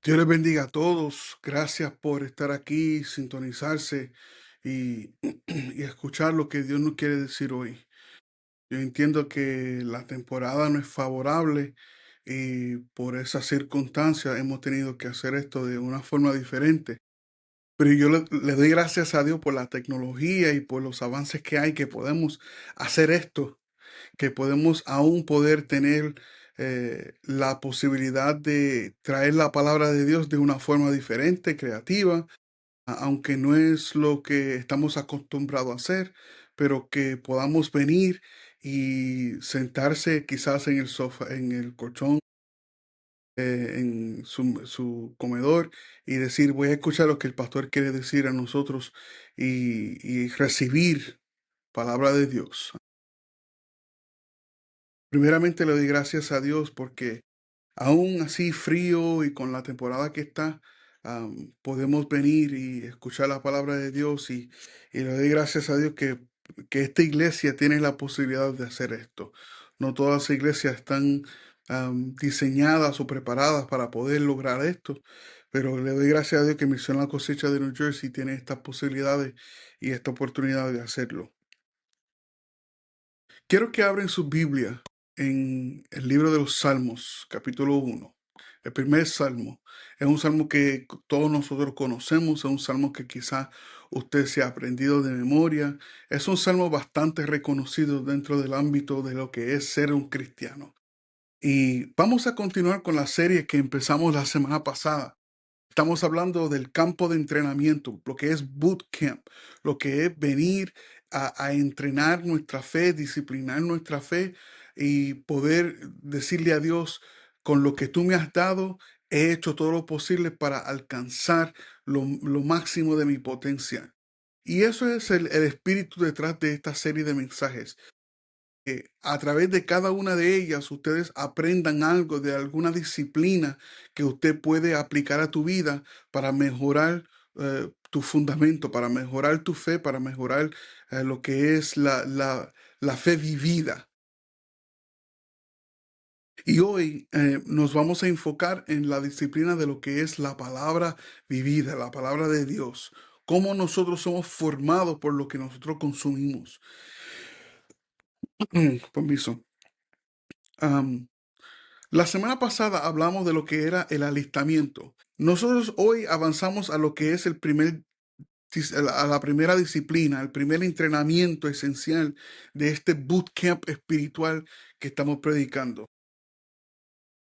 Dios les bendiga a todos. Gracias por estar aquí, sintonizarse y, y escuchar lo que Dios nos quiere decir hoy. Yo entiendo que la temporada no es favorable y por esas circunstancias hemos tenido que hacer esto de una forma diferente. Pero yo le doy gracias a Dios por la tecnología y por los avances que hay, que podemos hacer esto, que podemos aún poder tener la posibilidad de traer la palabra de Dios de una forma diferente, creativa, aunque no es lo que estamos acostumbrados a hacer, pero que podamos venir y sentarse quizás en el sofá, en el colchón, en su comedor y decir, voy a escuchar lo que el pastor quiere decir a nosotros y recibir palabra de Dios. Primeramente le doy gracias a Dios porque aún así frío y con la temporada que está, podemos venir y escuchar la palabra de Dios y le doy gracias a Dios que esta iglesia tiene la posibilidad de hacer esto. No todas las iglesias están diseñadas o preparadas para poder lograr esto, pero le doy gracias a Dios que Misión La Cosecha de New Jersey tiene estas posibilidades y esta oportunidad de hacerlo. Quiero que abren su Biblia en el libro de los Salmos, capítulo 1. El primer salmo es un salmo que todos nosotros conocemos, es un salmo que quizás usted se ha aprendido de memoria. Es un salmo bastante reconocido dentro del ámbito de lo que es ser un cristiano. Y vamos a continuar con la serie que empezamos la semana pasada. Estamos hablando del campo de entrenamiento, lo que es boot camp, lo que es venir a entrenar nuestra fe, disciplinar nuestra fe y poder decirle a Dios, con lo que tú me has dado, he hecho todo lo posible para alcanzar lo máximo de mi potencial. Y eso es el espíritu detrás de esta serie de mensajes, que a través de cada una de ellas ustedes aprendan algo de alguna disciplina que usted puede aplicar a tu vida para mejorar tu fundamento, para mejorar tu fe, para mejorar lo que es la fe vivida. Y hoy nos vamos a enfocar en la disciplina de lo que es la palabra vivida, la palabra de Dios, cómo nosotros somos formados por lo que nosotros consumimos. Permiso. La semana pasada hablamos de lo que era el alistamiento. Nosotros hoy avanzamos a lo que es a la primera disciplina, el primer entrenamiento esencial de este bootcamp espiritual que estamos predicando.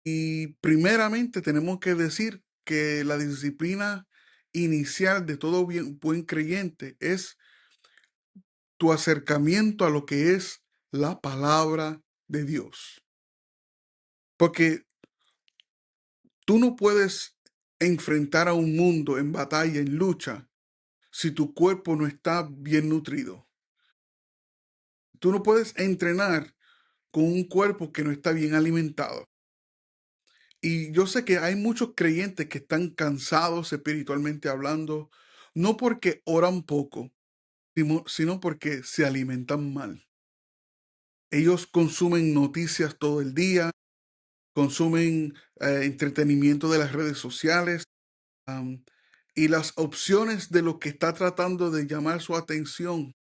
Y primeramente tenemos que decir que la disciplina inicial de todo buen creyente es tu acercamiento a lo que es la palabra de Dios. Porque tú no puedes enfrentar a un mundo en batalla, en lucha, si tu cuerpo no está bien nutrido. Tú no puedes entrenar con un cuerpo que no está bien alimentado. Y yo sé que hay muchos creyentes que están cansados espiritualmente hablando, no porque oran poco, sino porque se alimentan mal. Ellos consumen noticias todo el día, consumen entretenimiento de las redes sociales, Am, y las opciones de lo que está tratando de llamar su atención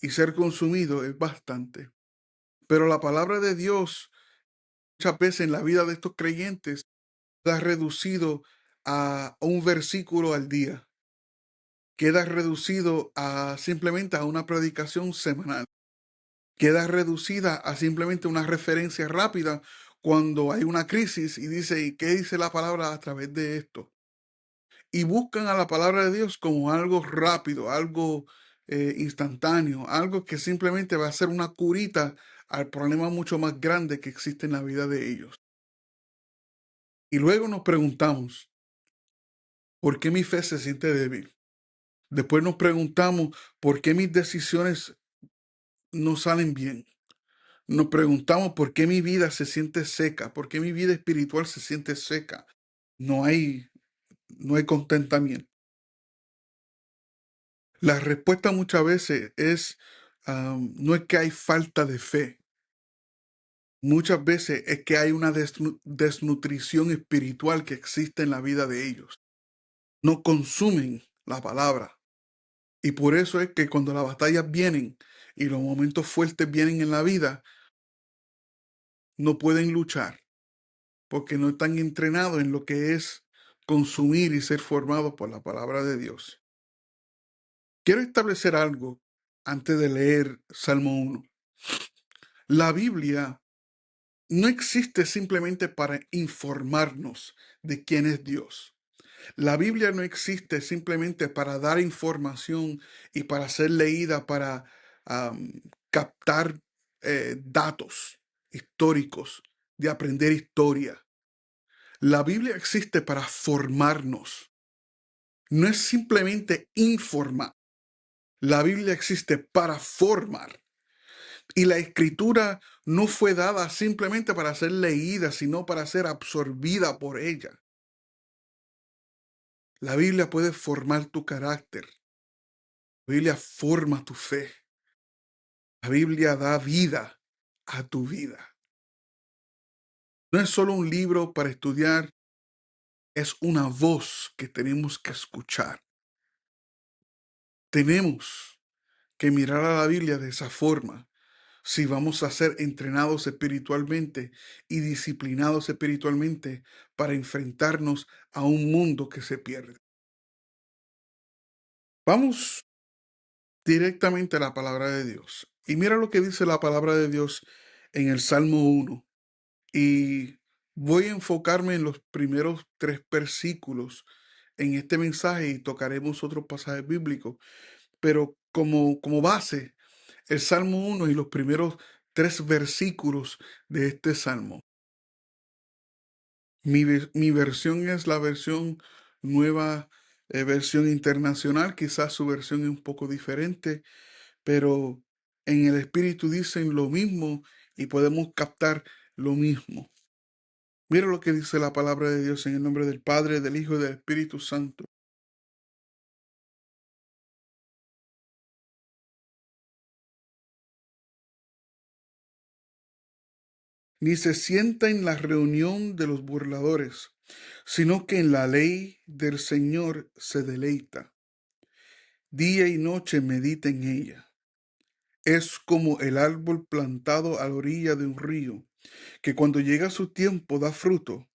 y ser consumido es bastante. Pero la palabra de Dios, muchas veces en la vida de estos creyentes, queda reducido a un versículo al día, queda reducido a simplemente a una predicación semanal, queda reducida a simplemente una referencia rápida cuando hay una crisis y dice, ¿y qué dice la palabra a través de esto? Y buscan a la palabra de Dios como algo rápido, algo instantáneo, algo que simplemente va a ser una curita al problema mucho más grande que existe en la vida de ellos. Y luego nos preguntamos, ¿por qué mi fe se siente débil? Después nos preguntamos, ¿por qué mis decisiones no salen bien? Nos preguntamos, ¿por qué mi vida se siente seca? ¿Por qué mi vida espiritual se siente seca? No hay, no hay contentamiento. La respuesta muchas veces es, no es que hay falta de fe, muchas veces es que hay una desnutrición espiritual que existe en la vida de ellos. No consumen la palabra. Y por eso es que cuando las batallas vienen y los momentos fuertes vienen en la vida, no pueden luchar porque no están entrenados en lo que es consumir y ser formados por la palabra de Dios. Quiero establecer algo antes de leer Salmo 1. La Biblia no existe simplemente para informarnos de quién es Dios. La Biblia no existe simplemente para dar información y para ser leída para captar datos históricos, de aprender historia. La Biblia existe para formarnos. No es simplemente informar. La Biblia existe para formar. Y la escritura no fue dada simplemente para ser leída, sino para ser absorbida por ella. La Biblia puede formar tu carácter. La Biblia forma tu fe. La Biblia da vida a tu vida. No es solo un libro para estudiar, es una voz que tenemos que escuchar. Tenemos que mirar a la Biblia de esa forma si vamos a ser entrenados espiritualmente y disciplinados espiritualmente para enfrentarnos a un mundo que se pierde. Vamos directamente a la palabra de Dios. Y mira lo que dice la palabra de Dios en el Salmo 1. Y voy a enfocarme en los primeros 3 versículos en este mensaje y tocaremos otros pasajes bíblicos. Pero como base, el Salmo 1 y los primeros 3 versículos de este salmo. Mi versión es la versión nueva, versión internacional. Quizás su versión es un poco diferente, pero en el espíritu dicen lo mismo y podemos captar lo mismo. Mira lo que dice la palabra de Dios en el nombre del Padre, del Hijo y del Espíritu Santo. Ni se sienta en la reunión de los burladores, sino que en la ley del Señor se deleita. Día y noche medita en ella. Es como el árbol plantado a la orilla de un río, que cuando llega su tiempo da fruto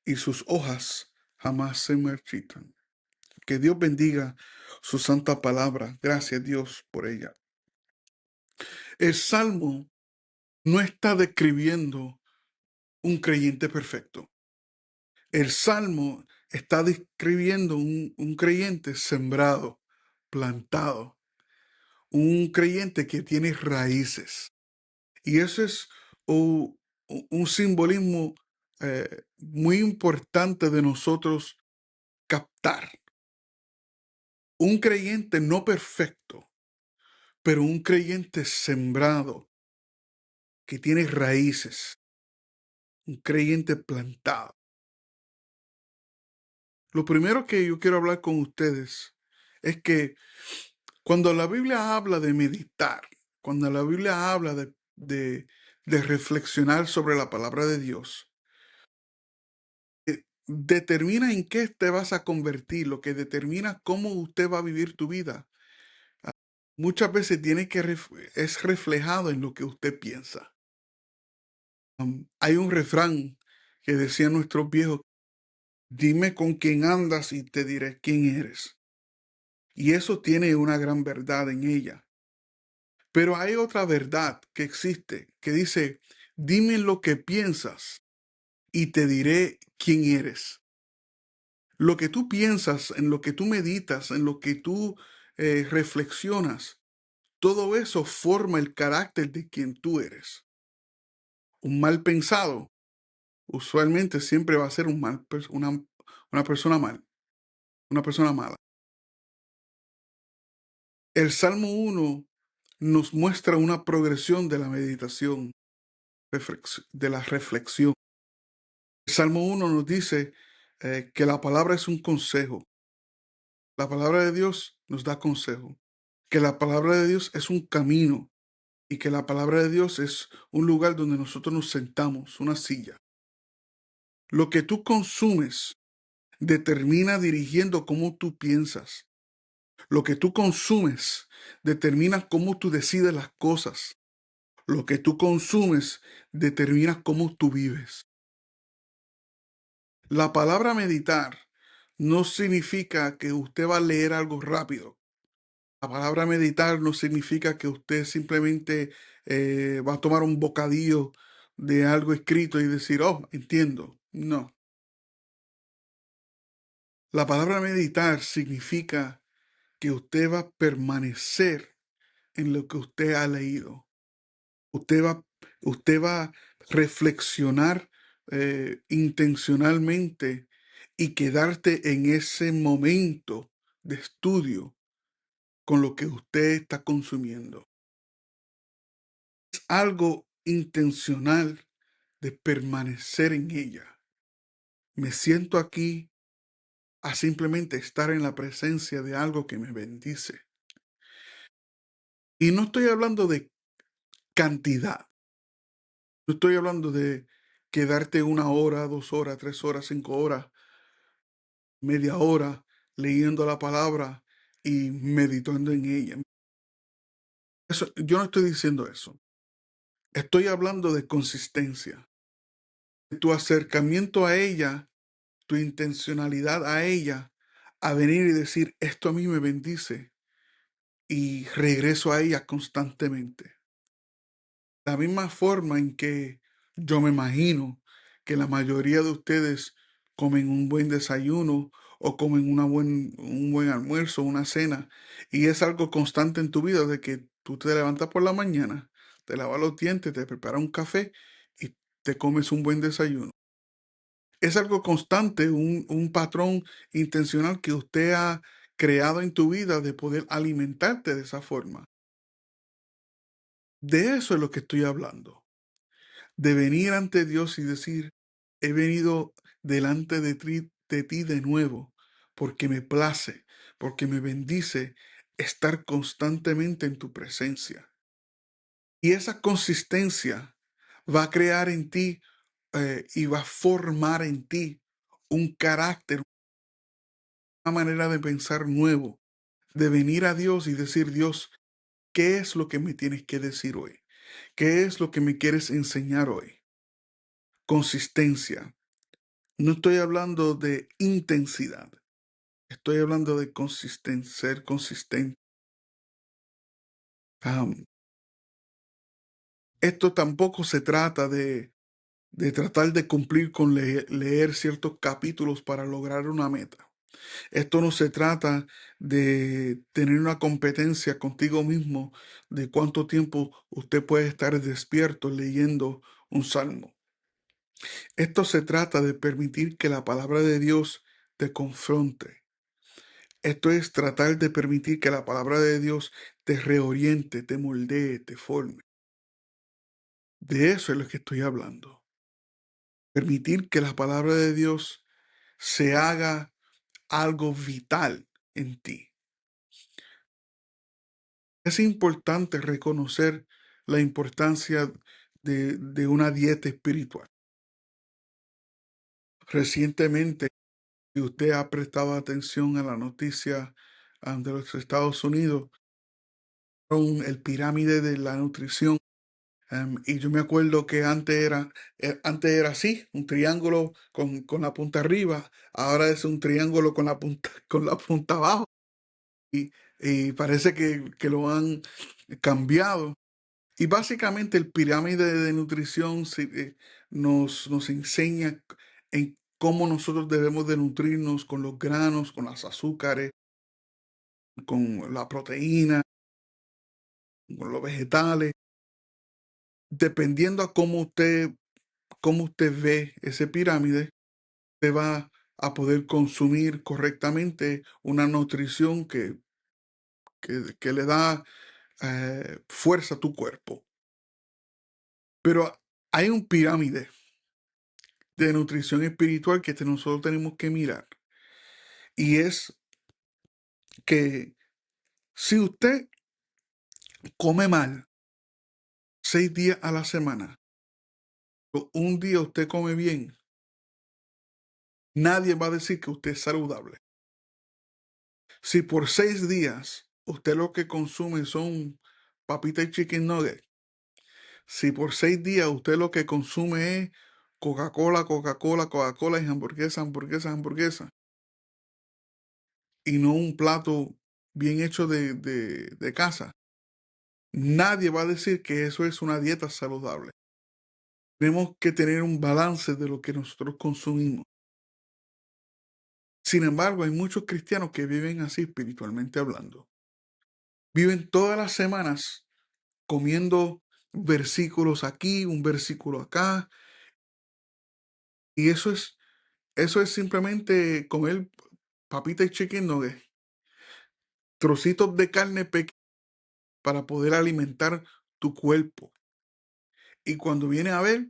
y sus hojas jamás se marchitan. Que Dios bendiga su santa palabra. Gracias Dios por ella. El Salmo no está describiendo un creyente perfecto. El Salmo está describiendo un creyente sembrado, plantado, un creyente que tiene raíces. Y eso es un simbolismo muy importante de nosotros captar. Un creyente no perfecto, pero un creyente sembrado, que tiene raíces, un creyente plantado. Lo primero que yo quiero hablar con ustedes es que cuando la Biblia habla de meditar, cuando la Biblia habla de reflexionar sobre la palabra de Dios, determina en qué te vas a convertir, lo que determina cómo usted va a vivir tu vida. Muchas veces tiene que es reflejado en lo que usted piensa. Hay un refrán que decían nuestros viejos: dime con quién andas y te diré quién eres. Y eso tiene una gran verdad en ella. Pero hay otra verdad que existe, que dice: dime lo que piensas y te diré quién eres. Lo que tú piensas, en lo que tú meditas, en lo que tú reflexionas, todo eso forma el carácter de quien tú eres. Un mal pensado usualmente siempre va a ser una persona mal, una persona mala. El Salmo 1 nos muestra una progresión de la meditación, de la reflexión. El Salmo 1 nos dice que la palabra es un consejo. La palabra de Dios nos da consejo. Que la palabra de Dios es un camino. y que la palabra de Dios es un lugar donde nosotros nos sentamos, una silla. Lo que tú consumes determina dirigiendo cómo tú piensas. Lo que tú consumes determina cómo tú decides las cosas. Lo que tú consumes determina cómo tú vives. La palabra meditar no significa que usted va a leer algo rápido. La palabra meditar no significa que usted simplemente va a tomar un bocadillo de algo escrito y decir, oh, entiendo. No. La palabra meditar significa que usted va a permanecer en lo que usted ha leído. Usted va, usted va a reflexionar intencionalmente y quedarte en ese momento de estudio con lo que usted está consumiendo. Es algo intencional de permanecer en ella. Me siento aquí a simplemente estar en la presencia de algo que me bendice. Y no estoy hablando de cantidad, no estoy hablando de quedarte 1 hora, 2 horas, 3 horas, 5 horas, media hora leyendo la palabra y meditando en ella. Eso, yo no estoy diciendo eso. Estoy hablando de consistencia. Tu acercamiento a ella, tu intencionalidad a ella, a venir y decir, esto a mí me bendice y regreso a ella constantemente. La misma forma en que yo me imagino que la mayoría de ustedes comen un buen desayuno o comen un buen almuerzo, una cena, y es algo constante en tu vida de que tú te levantas por la mañana, te lavas los dientes, te preparas un café y te comes un buen desayuno. Es algo constante, un patrón intencional que usted ha creado en tu vida de poder alimentarte de esa forma. De eso es lo que estoy hablando. De venir ante Dios y decir, he venido delante de ti de nuevo, porque me place, porque me bendice estar constantemente en tu presencia. Y esa consistencia va a crear en ti y va a formar en ti un carácter, una manera de pensar nuevo, de venir a Dios y decir, Dios, ¿qué es lo que me tienes que decir hoy? ¿Qué es lo que me quieres enseñar hoy? Consistencia. No estoy hablando de intensidad, estoy hablando de ser consistente. Am, Esto tampoco se trata de tratar de cumplir con leer ciertos capítulos para lograr una meta. Esto no se trata de tener una competencia contigo mismo de cuánto tiempo usted puede estar despierto leyendo un salmo. Esto se trata de permitir que la palabra de Dios te confronte. Esto es tratar de permitir que la palabra de Dios te reoriente, te moldee, te forme. De eso es lo que estoy hablando. Permitir que la palabra de Dios se haga algo vital en ti. Es importante reconocer la importancia de una dieta espiritual. Recientemente, si usted ha prestado atención a la noticia de los Estados Unidos, con el pirámide de la nutrición. Y yo me acuerdo que antes era así, un triángulo con la punta arriba, ahora es un triángulo con la punta, con la punta abajo, y, y parece que lo han cambiado. Y básicamente el pirámide de nutrición nos enseña en cómo nosotros debemos de nutrirnos con los granos, con las azúcares, con la proteína, con los vegetales, dependiendo a cómo usted ve ese pirámide, usted va a poder consumir correctamente una nutrición que le da fuerza a tu cuerpo. Pero hay un pirámide de nutrición espiritual que nosotros tenemos que mirar. Y es que si usted come mal, 6 días a la semana, o un día usted come bien, nadie va a decir que usted es saludable. Si por 6 días usted lo que consume son papitas y chicken nugget, si por 6 días usted lo que consume es Coca-Cola, Coca-Cola, Coca-Cola y hamburguesa, hamburguesa, hamburguesa, y no un plato bien hecho de casa, nadie va a decir que eso es una dieta saludable. Tenemos que tener un balance de lo que nosotros consumimos. Sin embargo, hay muchos cristianos que viven así espiritualmente hablando. Viven todas las semanas comiendo versículos aquí, un versículo acá, y eso es simplemente comer papita y chicken nuggets, trocitos de carne para poder alimentar tu cuerpo. Y cuando viene a ver,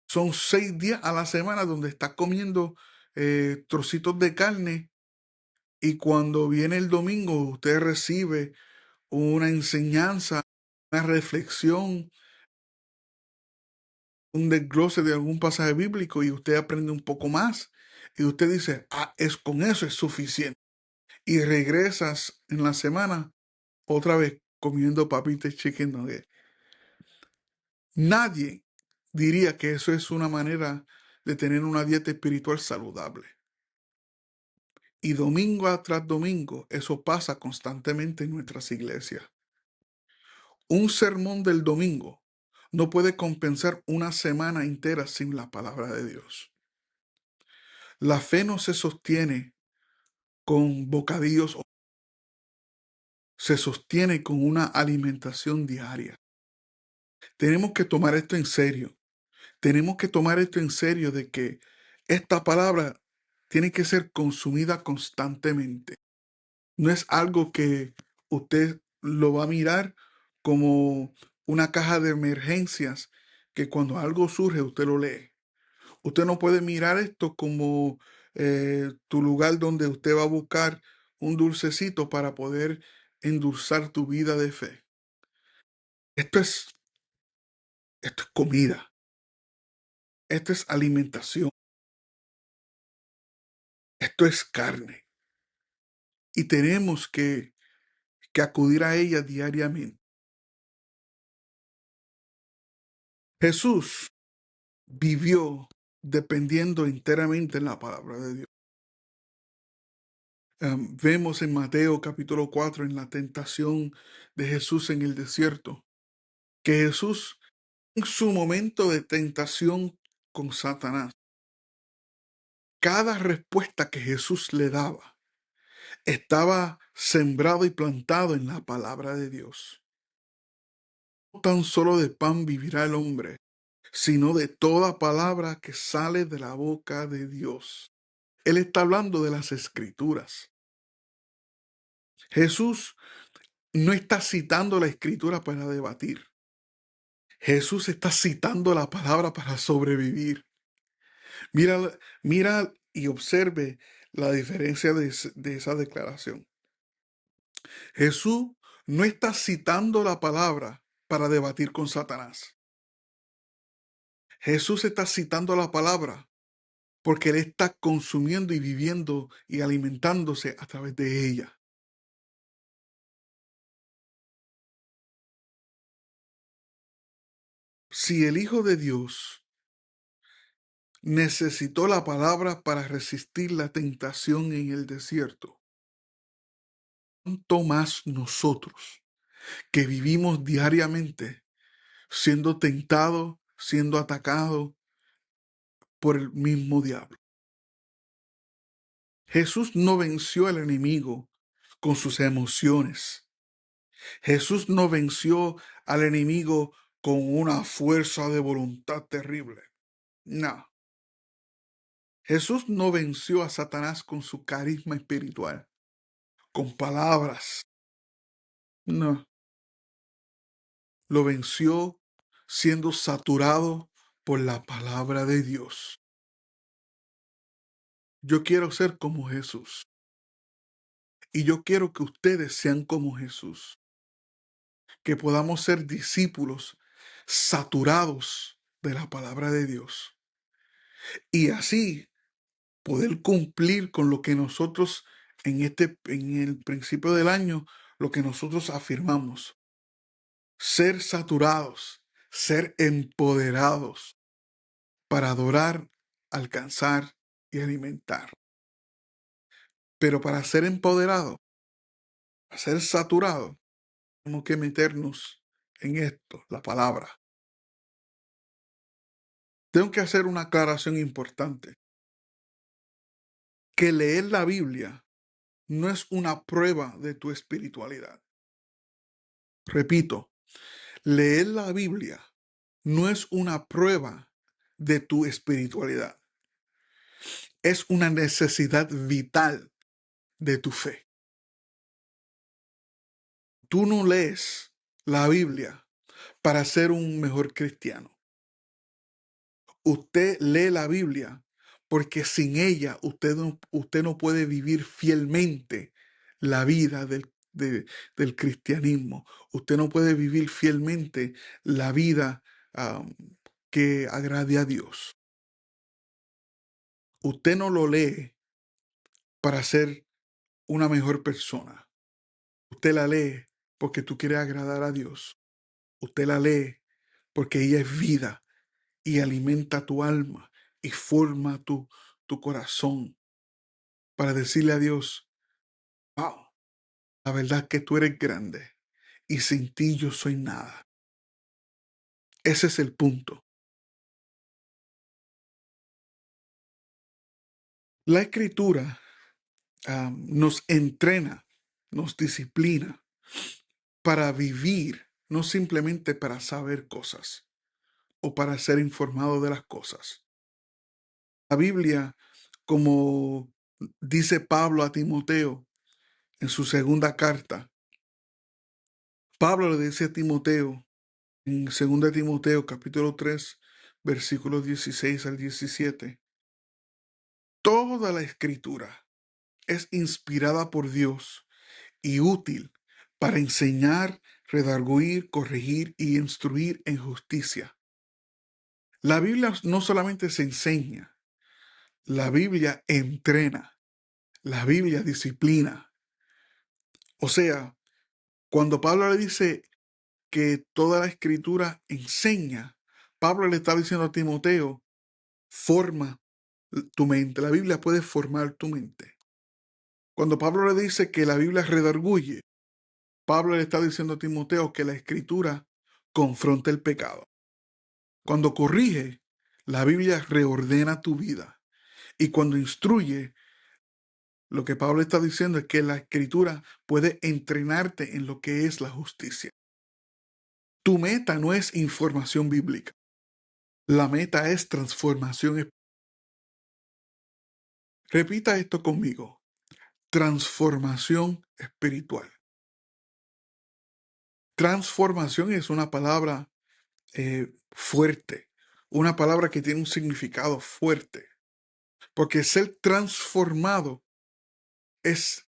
son 6 días a la semana donde estás comiendo trocitos de carne, y cuando viene el domingo usted recibe una enseñanza, una reflexión, un desglose de algún pasaje bíblico, y usted aprende un poco más y usted dice, con eso es suficiente. Y regresas en la semana otra vez comiendo papitas chicken nugget. Nadie diría que eso es una manera de tener una dieta espiritual saludable. Y domingo tras domingo eso pasa constantemente en nuestras iglesias. Un sermón del domingo no puede compensar una semana entera sin la palabra de Dios. La fe no se sostiene con bocadillos, se sostiene con una alimentación diaria. Tenemos que tomar esto en serio. Tenemos que tomar esto en serio de que esta palabra tiene que ser consumida constantemente. No es algo que usted lo va a mirar como una caja de emergencias que cuando algo surge usted lo lee. Usted no puede mirar esto como tu lugar donde usted va a buscar un dulcecito para poder endulzar tu vida de fe. Esto es, esto es comida, esto es alimentación, esto es carne. Y tenemos que acudir a ella diariamente. Jesús vivió dependiendo enteramente en la palabra de Dios. Vemos en Mateo capítulo 4, en la tentación de Jesús en el desierto, que Jesús, en su momento de tentación con Satanás, cada respuesta que Jesús le daba estaba sembrado y plantado en la palabra de Dios. No tan solo de pan vivirá el hombre, sino de toda palabra que sale de la boca de Dios. Él está hablando de las escrituras. Jesús no está citando la escritura para debatir. Jesús está citando la palabra para sobrevivir. Mira, mira y observe la diferencia de esa declaración. Jesús no está citando la palabra para debatir con Satanás. Jesús está citando la palabra porque él está consumiendo y viviendo y alimentándose a través de ella. Si el Hijo de Dios necesitó la palabra para resistir la tentación en el desierto, ¿cuánto más nosotros que vivimos diariamente siendo tentados, siendo atacados por el mismo diablo? Jesús no venció al enemigo con sus emociones. Jesús no venció al enemigo con una fuerza de voluntad terrible. No. Jesús no venció a Satanás con su carisma espiritual, con palabras. No. Lo venció siendo saturado por la palabra de Dios. Yo quiero ser como Jesús. Y yo quiero que ustedes sean como Jesús. que podamos ser discípulos saturados de la palabra de Dios y así poder cumplir con lo que nosotros en el principio del año, lo que nosotros afirmamos, ser saturados, ser empoderados para adorar, alcanzar y alimentar. Pero para ser empoderado, para ser saturado, tenemos que meternos en esto, la palabra. Tengo que hacer una aclaración importante, que leer la Biblia no es una prueba de tu espiritualidad. Repito, leer la Biblia no es una prueba de tu espiritualidad. Es una necesidad vital de tu fe. Tú no lees la Biblia para ser un mejor cristiano. Usted lee la Biblia porque sin ella usted no puede vivir fielmente la vida del cristianismo. Usted no puede vivir fielmente la vida que agrade a Dios. Usted no lo lee para ser una mejor persona. Usted la lee porque tú quieres agradar a Dios. Usted la lee porque ella es vida y alimenta tu alma y forma tu corazón para decirle a Dios, wow, la verdad que tú eres grande y sin ti yo soy nada. Ese es el punto. La escritura nos entrena, nos disciplina para vivir, no simplemente para saber cosas o para ser informado de las cosas. La Biblia, como dice Pablo a Timoteo en su segunda carta, Pablo le dice a Timoteo, en 2 Timoteo capítulo 3, versículos 16 al 17, toda la escritura es inspirada por Dios y útil para enseñar, redarguir, corregir y instruir en justicia. La Biblia no solamente se enseña, la Biblia entrena, la Biblia disciplina. O sea, cuando Pablo le dice que toda la escritura enseña, Pablo le está diciendo a Timoteo, forma tu mente. La Biblia puede formar tu mente. Cuando Pablo le dice que la Biblia redarguye, Pablo le está diciendo a Timoteo que la escritura confronta el pecado. Cuando corrige, la Biblia reordena tu vida. Y cuando instruye, lo que Pablo está diciendo es que la escritura puede entrenarte en lo que es la justicia. Tu meta no es información bíblica. La meta es transformación. Repita esto conmigo. Transformación espiritual. Transformación es una palabra fuerte, una palabra que tiene un significado fuerte, porque ser transformado es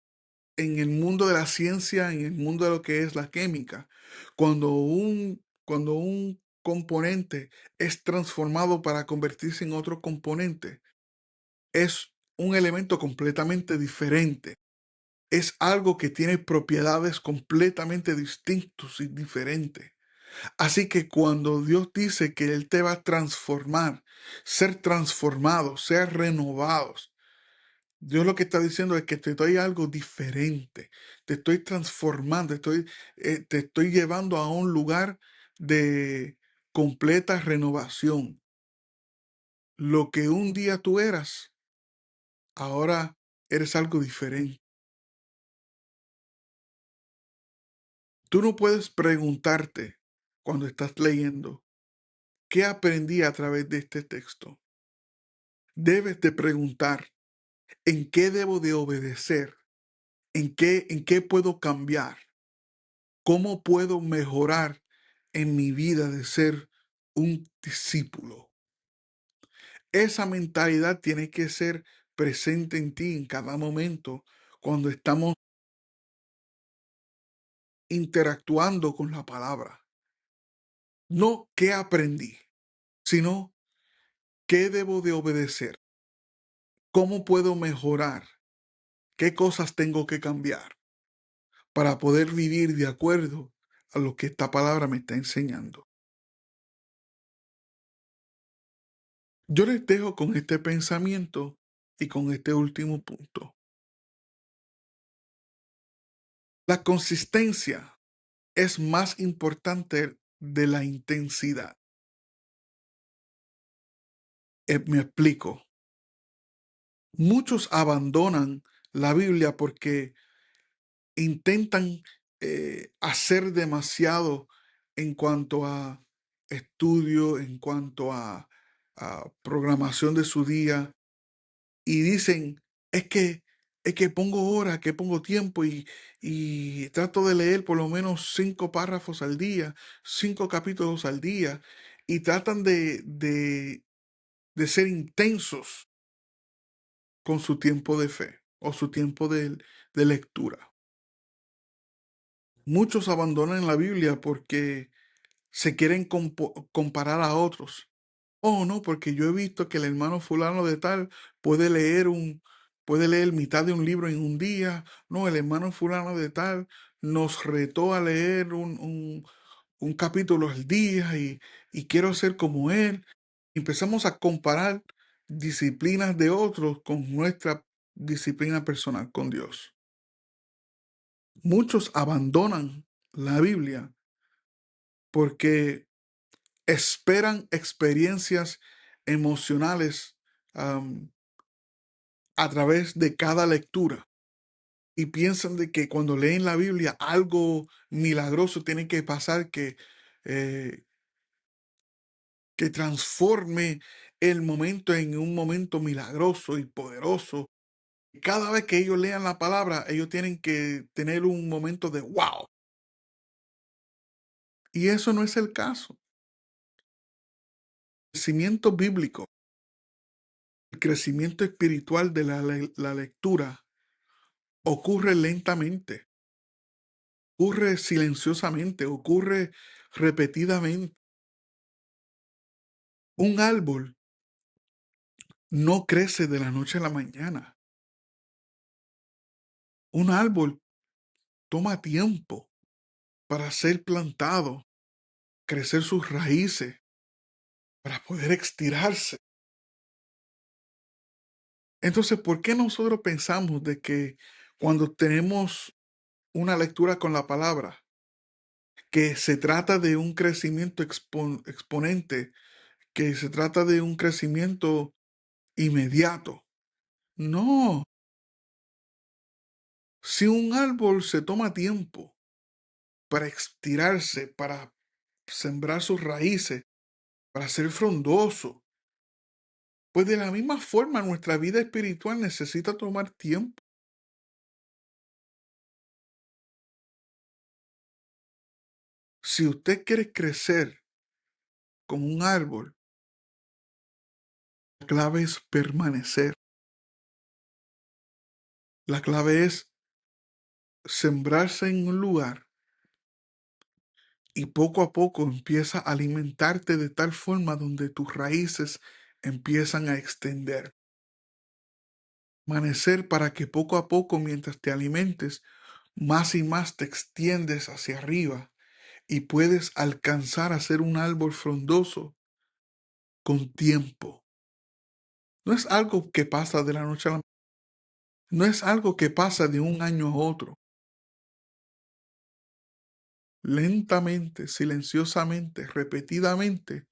en el mundo de la ciencia, en el mundo de lo que es la química, cuando un componente es transformado para convertirse en otro componente, es un elemento completamente diferente. Es algo que tiene propiedades completamente distintas y diferentes. Así que cuando Dios dice que Él te va a transformar, ser transformados, ser renovados, Dios lo que está diciendo es que te doy algo diferente, te estoy transformando, te estoy llevando a un lugar de completa renovación. Lo que un día tú eras, ahora eres algo diferente. Tú no puedes preguntarte cuando estás leyendo, ¿qué aprendí a través de este texto? Debes de preguntar, ¿en qué debo de obedecer? En qué puedo cambiar? ¿Cómo puedo mejorar en mi vida de ser un discípulo? Esa mentalidad tiene que ser presente en ti en cada momento cuando estamos interactuando con la palabra. No qué aprendí, sino qué debo de obedecer, cómo puedo mejorar, qué cosas tengo que cambiar para poder vivir de acuerdo a lo que esta palabra me está enseñando. Yo les dejo con este pensamiento y con este último punto. La consistencia es más importante de la intensidad. Me explico. Muchos abandonan la Biblia porque intentan hacer demasiado en cuanto a estudio, en cuanto a programación de su día, y dicen, es que, es que pongo horas, que pongo tiempo y trato de leer por lo menos 5 párrafos al día, 5 capítulos al día, y tratan de ser intensos con su tiempo de fe o su tiempo de lectura. Muchos abandonan la Biblia porque se quieren comparar a otros. Oh, no, porque yo he visto que el hermano fulano de tal puede leer puede leer mitad de un libro en un día. No, el hermano fulano de tal nos retó a leer un capítulo al día y quiero ser como él. Empezamos a comparar disciplinas de otros con nuestra disciplina personal con Dios. Muchos abandonan la Biblia porque esperan experiencias emocionales a través de cada lectura y piensan de que cuando leen la Biblia algo milagroso tiene que pasar eh, que transforme el momento en un momento milagroso y poderoso. Cada vez que ellos lean la palabra, ellos tienen que tener un momento de wow. Y eso no es el caso. El crecimiento bíblico, el crecimiento espiritual de la lectura ocurre lentamente, ocurre silenciosamente, ocurre repetidamente. Un árbol no crece de la noche a la mañana. Un árbol toma tiempo para ser plantado, crecer sus raíces, para poder estirarse. Entonces, ¿por qué nosotros pensamos de que cuando tenemos una lectura con la palabra, que se trata de un crecimiento exponente, que se trata de un crecimiento inmediato? No, si un árbol se toma tiempo para estirarse, para sembrar sus raíces, para ser frondoso, pues de la misma forma nuestra vida espiritual necesita tomar tiempo. Si usted quiere crecer como un árbol, la clave es permanecer. La clave es sembrarse en un lugar y poco a poco empieza a alimentarte de tal forma donde tus raíces empiezan a extender. Permanecer para que poco a poco, mientras te alimentes, más y más te extiendes hacia arriba y puedes alcanzar a ser un árbol frondoso con tiempo. No es algo que pasa de la noche a la no es algo que pasa de un año a otro. Lentamente, silenciosamente, repetidamente,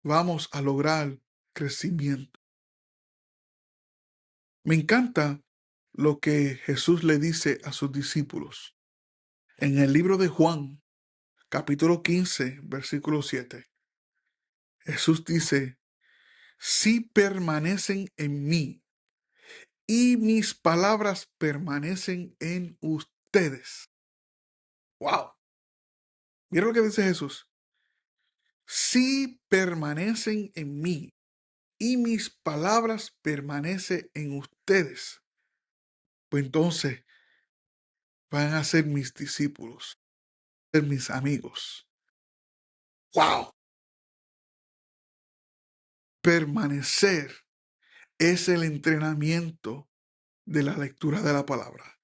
vamos a lograr crecimiento. Me encanta lo que Jesús le dice a sus discípulos. En el libro de Juan, capítulo 15, versículo 7, Jesús dice, si permanecen en mí y mis palabras permanecen en ustedes. Wow. Mira lo que dice Jesús. Si permanecen en mí y mis palabras permanecen en ustedes, pues entonces van a ser mis discípulos, ser mis amigos. ¡Wow! Permanecer es el entrenamiento de la lectura de la palabra.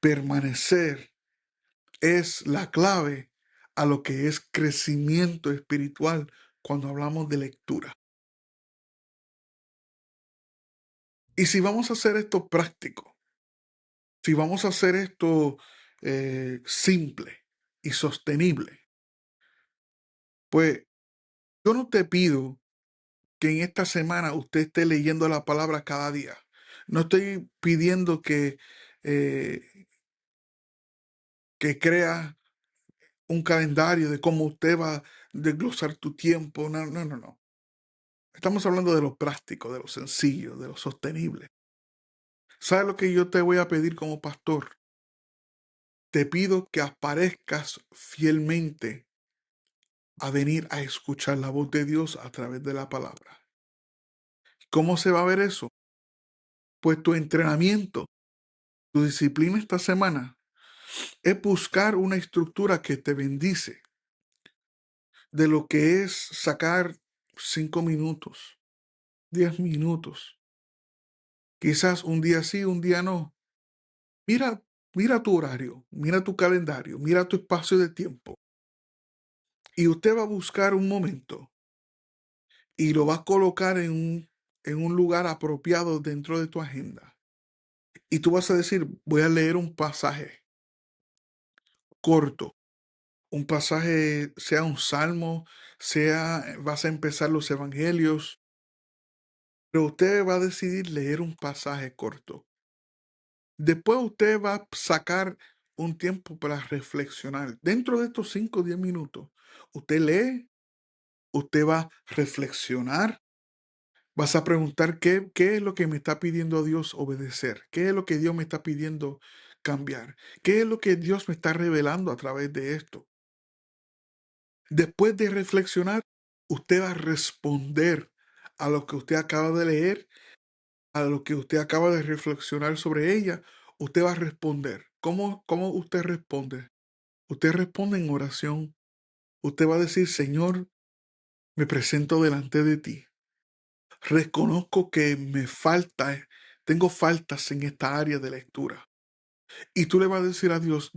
Permanecer es la clave a lo que es crecimiento espiritual cuando hablamos de lectura. Y si vamos a hacer esto práctico, si vamos a hacer esto simple y sostenible, pues yo no te pido que en esta semana usted esté leyendo la palabra cada día. No estoy pidiendo eh, que crea un calendario de cómo usted va a desglosar tu tiempo. No, no, no, no. Estamos hablando de lo práctico, de lo sencillo, de lo sostenible. ¿Sabes lo que yo te voy a pedir como pastor? Te pido que aparezcas fielmente a venir a escuchar la voz de Dios a través de la palabra. ¿Cómo se va a ver eso? Pues tu entrenamiento, tu disciplina esta semana es buscar una estructura que te bendice de lo que es sacar 5 minutos, 10 minutos, quizás un día sí, un día no. Mira, mira tu horario, mira tu calendario, mira tu espacio de tiempo y usted va a buscar un momento y lo va a colocar en un lugar apropiado dentro de tu agenda. Y tú vas a decir, voy a leer un pasaje corto, un pasaje, sea un salmo, vas a empezar los evangelios, pero usted va a decidir leer un pasaje corto. Después usted va a sacar un tiempo para reflexionar. Dentro de estos 5 o 10 minutos, usted lee, usted va a reflexionar. Vas a preguntar qué es lo que me está pidiendo Dios obedecer, qué es lo que Dios me está pidiendo cambiar, qué es lo que Dios me está revelando a través de esto. Después de reflexionar, usted va a responder a lo que usted acaba de leer, a lo que usted acaba de reflexionar sobre ella. Usted va a responder. ¿Cómo usted responde? Usted responde en oración. Usted va a decir, Señor, me presento delante de ti. Reconozco que tengo faltas en esta área de lectura. Y tú le vas a decir a Dios,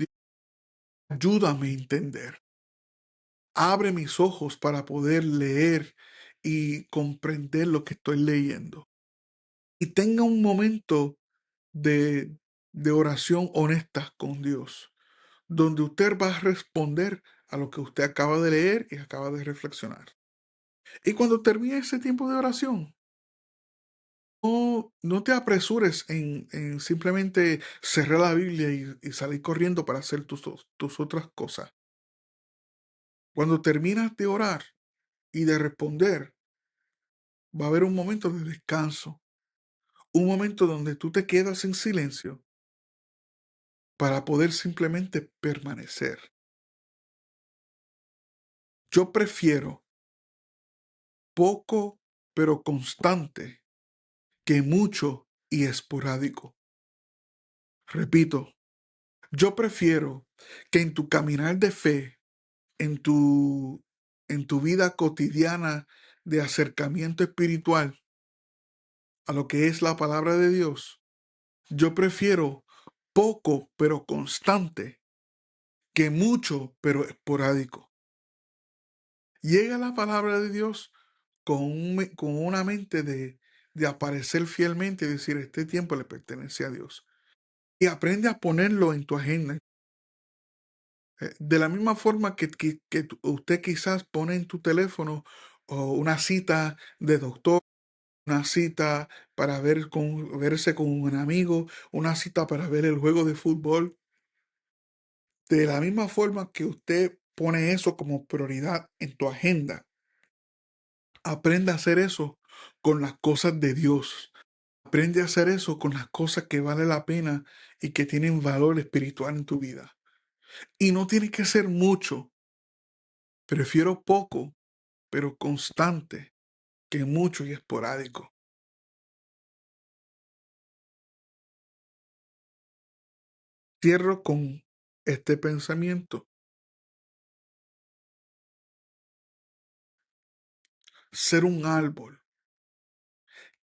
ayúdame a entender. Abre mis ojos para poder leer y comprender lo que estoy leyendo. Y tenga un momento de, de oración honesta con Dios, donde usted va a responder a lo que usted acaba de leer y acaba de reflexionar. Y cuando termine ese tiempo de oración, no te apresures en simplemente cerrar la Biblia y salir corriendo para hacer tus otras cosas. Cuando terminas de orar y de responder, va a haber un momento de descanso, un momento donde tú te quedas en silencio para poder simplemente permanecer. Yo prefiero poco pero constante que mucho y esporádico. Repito, yo prefiero que en tu caminar de fe, en tu, en tu vida cotidiana de acercamiento espiritual a lo que es la palabra de Dios, yo prefiero poco pero constante que mucho pero esporádico. Llega la palabra de Dios con una mente de aparecer fielmente y decir, este tiempo le pertenece a Dios. Y aprende a ponerlo en tu agenda. De la misma forma que usted quizás pone en tu teléfono o una cita de doctor, una cita para verse con un amigo, una cita para ver el juego de fútbol. De la misma forma que usted pone eso como prioridad en tu agenda, aprende a hacer eso con las cosas de Dios. Aprende a hacer eso con las cosas que vale la pena y que tienen valor espiritual en tu vida. Y no tiene que ser mucho. Prefiero poco, pero constante, que mucho y esporádico. Cierro con este pensamiento. Ser un árbol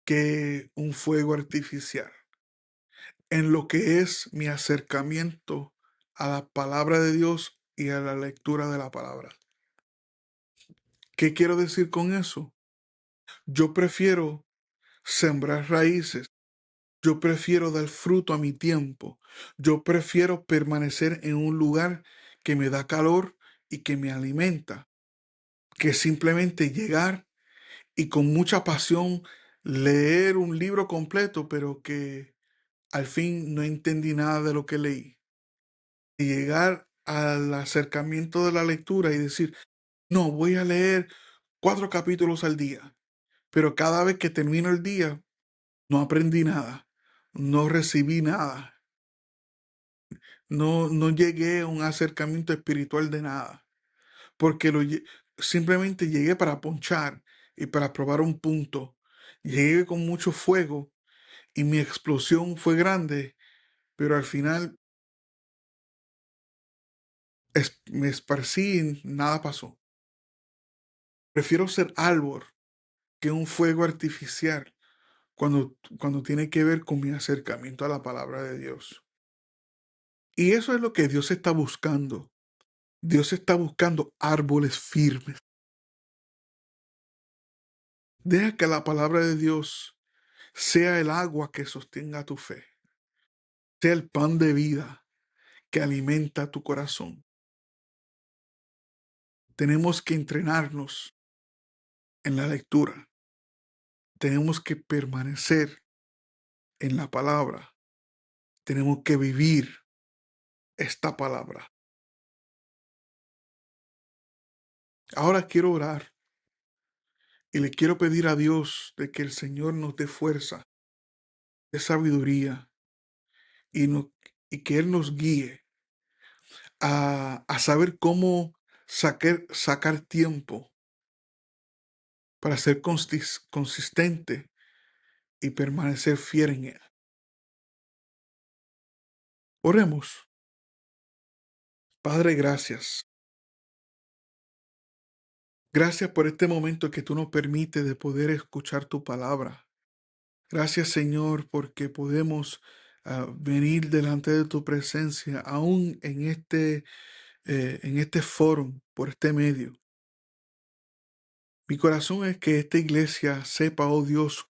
que un fuego artificial. En lo que es mi acercamiento a la palabra de Dios y a la lectura de la palabra. ¿Qué quiero decir con eso? Yo prefiero sembrar raíces. Yo prefiero dar fruto a mi tiempo. Yo prefiero permanecer en un lugar que me da calor y que me alimenta, que simplemente llegar y con mucha pasión leer un libro completo, pero que al fin no entendí nada de lo que leí. Y llegar al acercamiento de la lectura y decir, no, voy a leer 4 capítulos al día, pero cada vez que termino el día, no aprendí nada, no recibí nada, no llegué a un acercamiento espiritual de nada, porque simplemente llegué para ponchar y para probar un punto. Llegué con mucho fuego y mi explosión fue grande, pero al final me esparcí y nada pasó. Prefiero ser árbol que un fuego artificial cuando tiene que ver con mi acercamiento a la palabra de Dios. Y eso es lo que Dios está buscando. Dios está buscando árboles firmes. Deja que la palabra de Dios sea el agua que sostenga tu fe, sea el pan de vida que alimenta tu corazón. Tenemos que entrenarnos en la lectura. Tenemos que permanecer en la palabra. Tenemos que vivir esta palabra. Ahora quiero orar y le quiero pedir a Dios de que el Señor nos dé fuerza, de sabiduría y, y que Él nos guíe a saber cómo sacar tiempo para ser consistente y permanecer fiel en Él. Oremos. Padre, gracias. Gracias por este momento que tú nos permites de poder escuchar tu palabra. Gracias, Señor, porque podemos venir delante de tu presencia, aún en este foro, por este medio. Mi corazón es que esta iglesia sepa, oh Dios,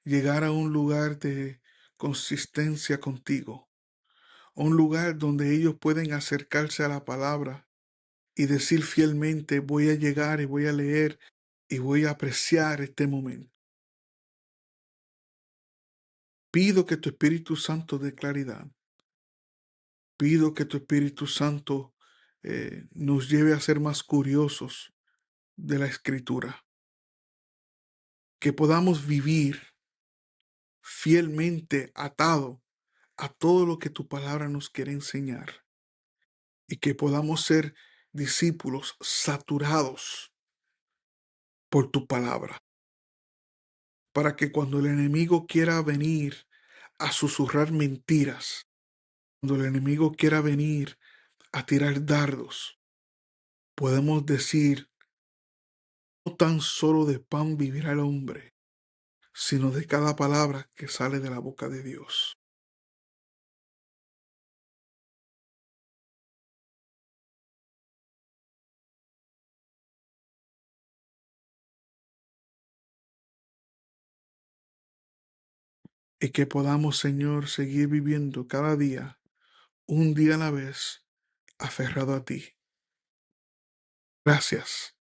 llegar a un lugar de consistencia contigo, un lugar donde ellos pueden acercarse a la palabra y decir fielmente, voy a llegar y voy a leer y voy a apreciar este momento. Pido que tu Espíritu Santo dé claridad. Pido que tu Espíritu Santo nos lleve a ser más curiosos de la Escritura, que podamos vivir fielmente atado a todo lo que tu palabra nos quiere enseñar y que podamos ser discípulos saturados por tu palabra, para que cuando el enemigo quiera venir a susurrar mentiras, cuando el enemigo quiera venir a tirar dardos, podemos decir, no tan solo de pan vivirá el hombre, sino de cada palabra que sale de la boca de Dios. Y que podamos, Señor, seguir viviendo cada día, un día a la vez, aferrado a ti. Gracias.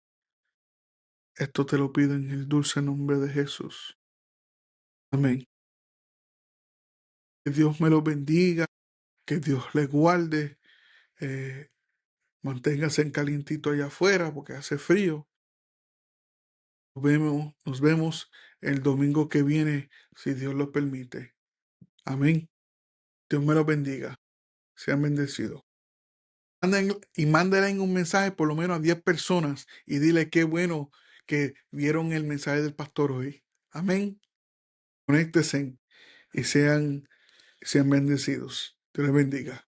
Esto te lo pido en el dulce nombre de Jesús. Amén. Que Dios me lo bendiga, que Dios le guarde. Eh, Manténgase en calientito allá afuera porque hace frío. Nos vemos el domingo que viene, si Dios lo permite. Amén. Dios me lo bendiga. Sean bendecidos. Mándale un mensaje por lo menos a 10 personas y dile qué bueno que vieron el mensaje del pastor hoy. Amén. Conéctense y sean bendecidos. Que les bendiga.